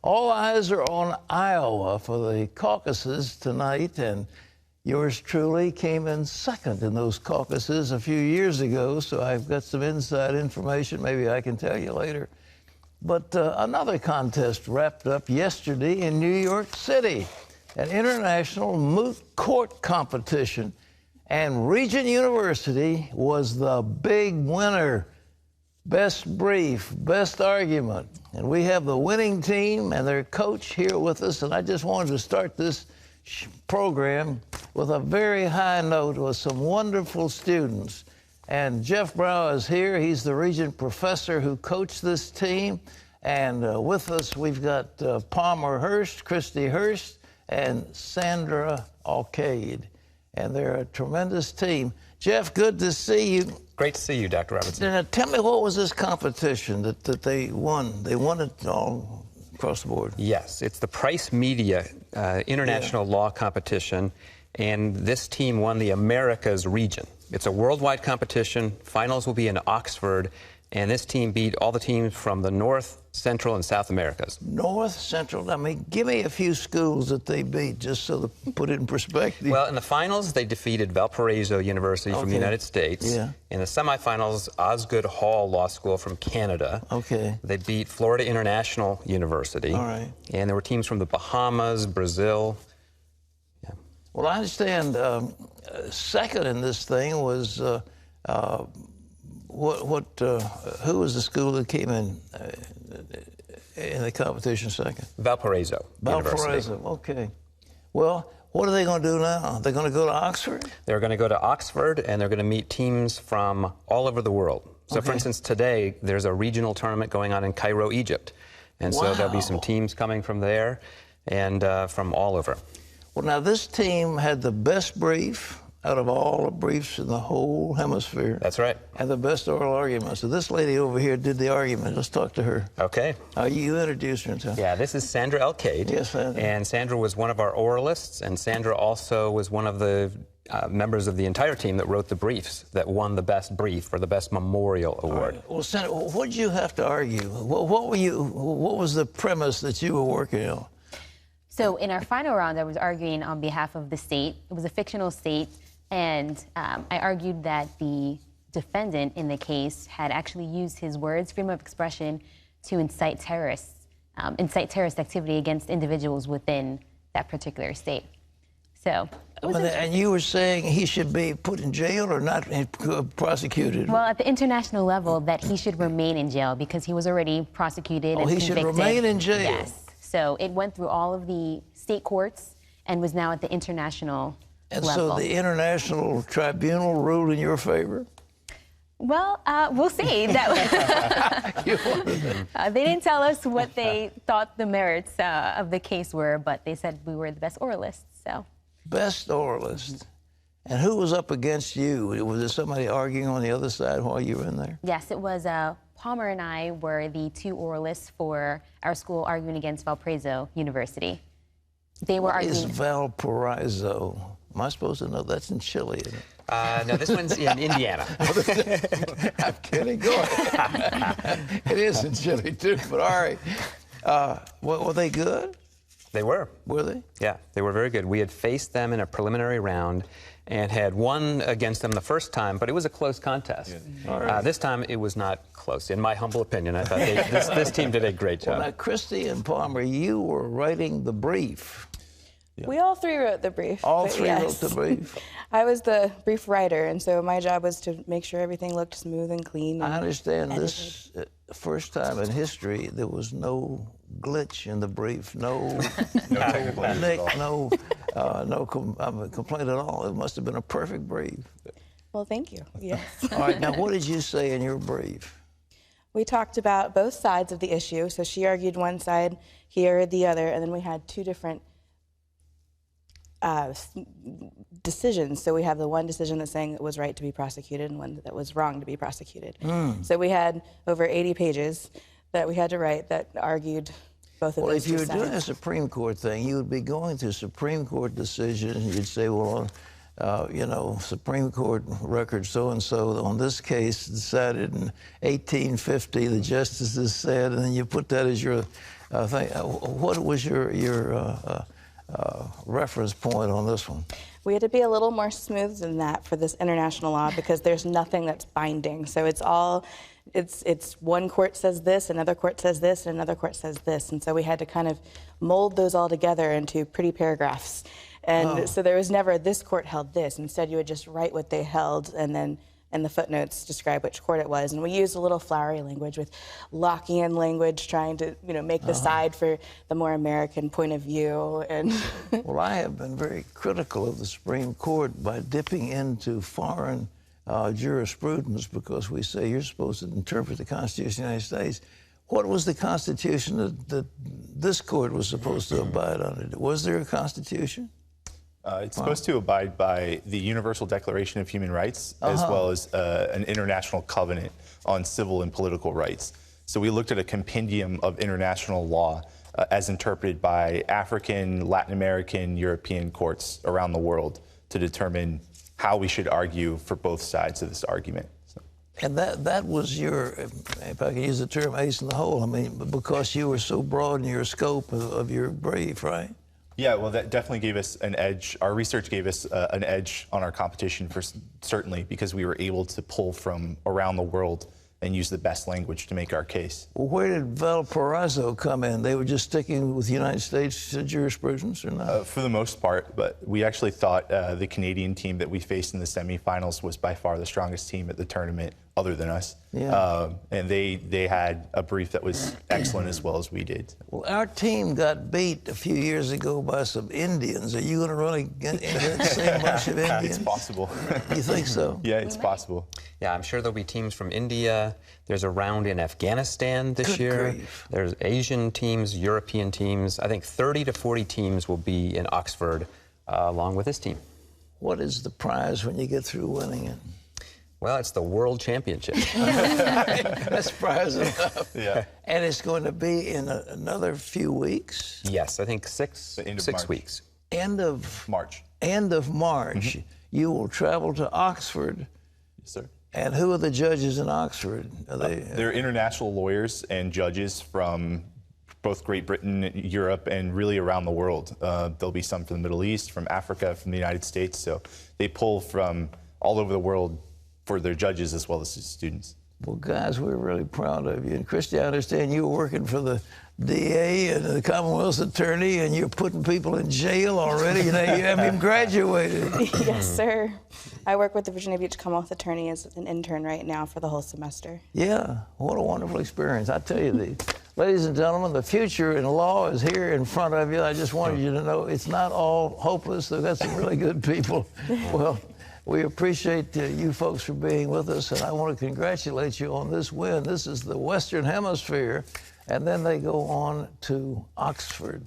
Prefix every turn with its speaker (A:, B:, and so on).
A: All eyes are on Iowa for the caucuses tonight, and yours truly came in second in those caucuses a few years ago, so I've got some inside information maybe I can tell you later. But another contest wrapped up yesterday in New York City, an international moot court competition, and Regent University was the big winner. Best brief, best argument. And we have the winning team and their coach here with us, and I just wanted to start this program with a very high note with some wonderful students. And Jeff Brow is here. He's the Regent professor who coached this team. And with us, we've got Palmer Hurst, Christy Hurst, and Sandra Alcade. And they're a tremendous team. Jeff, good to see you.
B: Great to see you, Dr. Robinson.
A: Now, tell me, what was this competition that they won? They won it all across the board.
B: Yes, it's the Price Media International Law Competition, and this team won the Americas region. It's a worldwide competition. Finals will be in Oxford, and this team beat all the teams from the North, Central, and South Americas.
A: North, Central. I mean, give me a few schools that they beat, just so to put it in perspective.
B: Well, in the finals, they defeated Valparaiso University from the United States.
A: Yeah.
B: In the semifinals, Osgoode Hall Law School from Canada.
A: Okay.
B: They beat Florida International University.
A: All right.
B: And there were teams from the Bahamas, Brazil. Yeah.
A: Well, I understand second in this thing was who was the school that came in the competition second?
B: Valparaiso University.
A: Valparaiso, okay. Well, what are they going to do now? They're going to go to Oxford?
B: They're going to go to Oxford, and they're going to meet teams from all over the world. So, for instance, today, there's a regional tournament going on in Cairo, Egypt. And so there'll be some teams coming from there and from all over.
A: Well, now, this team had the best brief out of all the briefs in the whole hemisphere.
B: That's right.
A: And the best oral argument. So this lady over here did the argument. Let's talk to her.
B: Okay.
A: You introduce her to.
B: Yeah, this is Sandra Alcade.
A: Yes, Sandra.
B: And Sandra was one of our oralists, and Sandra also was one of the members of the entire team that wrote the briefs that won the best brief or the best memorial award.
A: Right. Well, Sandra, what did you have to argue? What was the premise that you were working on?
C: So in our final round, I was arguing on behalf of the state. It was a fictional state. And I argued that the defendant in the case had actually used his words, freedom of expression, to incite terrorist activity against individuals within that particular state. So.
A: And you were saying he should be put in jail or not prosecuted?
C: Well, at the international level, that he should remain in jail because he was already prosecuted and convicted.
A: He should remain in jail?
C: Yes. So it went through all of the state courts and was now at the international
A: And
C: level.
A: So the international tribunal ruled in your favor?
C: Well, we'll see. They didn't tell us what they thought the merits of the case were, but they said we were the best oralists. So.
A: Best oralist. And who was up against you? Was there somebody arguing on the other side while you were in there?
C: Yes, it was Palmer and I were the two oralists for our school arguing against Valparaiso University. They were arguing.
A: What is Valparaiso? Am I supposed to know? That's in Chile, isn't it?
B: No, this one's in Indiana.
A: I'm kidding. Go ahead. It is in Chile, too, but all right. Were they good?
B: They were.
A: Were they?
B: Yeah, they were very good. We had faced them in a preliminary round and had won against them the first time, but it was a close contest.
A: Yeah. All right.
B: This time, it was not close. In my humble opinion, I thought this team did a great job.
A: Well, now, Christy and Palmer, you were writing the brief.
D: Yeah. We all three wrote the brief.
A: All three wrote the brief?
D: I was the brief writer, and so my job was to make sure everything looked smooth and clean.
A: I understand this first time in history there was no glitch in the brief, no complaint at all. It must have been a perfect brief.
D: Well, thank you. Yes.
A: All right, now what did you say in your brief?
D: We talked about both sides of the issue. So she argued one side, he argued the other, and then we had two different decisions. So we have the one decision that's saying it was right to be prosecuted and one that was wrong to be prosecuted. So we had over 80 pages that we had to write that argued both of those two sides.
A: Well, if you were doing a Supreme Court thing, you would be going to Supreme Court decisions, and you'd say, well, Supreme Court record so-and-so on this case decided in 1850, the justices said, and then you put that as your What was your reference point on this one?
D: We had to be a little more smooth than that for this international law because there's nothing that's binding. So it's one court says this, another court says this, and another court says this. And so we had to kind of mold those all together into pretty paragraphs. And so there was never, this court held this. Instead, you would just write what they held and then in the footnotes describe which court it was. And we used a little flowery language with Lockean language, trying to make the side for the more American point of view. And
A: well, I have been very critical of the Supreme Court by dipping into foreign jurisprudence because we say you're supposed to interpret the Constitution of the United States. What was the Constitution that this court was supposed to abide under? Was there a Constitution?
E: It's supposed to abide by the Universal Declaration of Human Rights, as well as an international covenant on civil and political rights. So we looked at a compendium of international law as interpreted by African, Latin American, European courts around the world to determine how we should argue for both sides of this argument. So.
A: And that was your, if I can use the term, ace in the hole. I mean, because you were so broad in your scope of your brief, right?
E: Yeah, well, that definitely gave us an edge. Our research gave us an edge on our competition, certainly, because we were able to pull from around the world and use the best language to make our case.
A: Well, where did Valparaiso come in? They were just sticking with United States jurisprudence or not?
E: For the most part, but we actually thought the Canadian team that we faced in the semifinals was by far the strongest team at the tournament, other than us.
A: Yeah.
E: And they had a brief that was excellent as well as we did.
A: Well, our team got beat a few years ago by some Indians. Are you going to really get into that same bunch of Indians?
E: It's possible.
A: You think so?
E: Yeah, it's possible.
B: Yeah, I'm sure there'll be teams from India. There's a round in Afghanistan this
A: Good
B: year.
A: grief.
B: There's Asian teams, European teams. I think 30 to 40 teams will be in Oxford along with this team.
A: What is the prize when you get through winning it?
B: Well, it's the World Championship.
A: That's prize enough.
E: Yeah.
A: And it's going to be in another few weeks?
B: Yes, I think six
E: March.
B: weeks.
A: End of
E: March.
A: End of March. You will travel to Oxford.
E: Yes, sir.
A: And who are the judges in Oxford? Are they?
E: They're international lawyers and judges from both Great Britain, Europe, and really around the world. There'll be some from the Middle East, from Africa, from the United States. So they pull from all over the world for their judges as well as the students.
A: Well, guys, we're really proud of you. And Christy, I understand you were working for the DA and the Commonwealth's attorney, and you're putting people in jail already. You haven't even graduated.
D: Yes, sir. I work with the Virginia Beach Commonwealth attorney as an intern right now for the whole semester.
A: Yeah, what a wonderful experience. I tell you, ladies and gentlemen, the future in law is here in front of you. I just wanted you to know it's not all hopeless. They've got some really good people. Well, we appreciate you folks for being with us, and I want to congratulate you on this win. This is the Western Hemisphere, and then they go on to Oxford.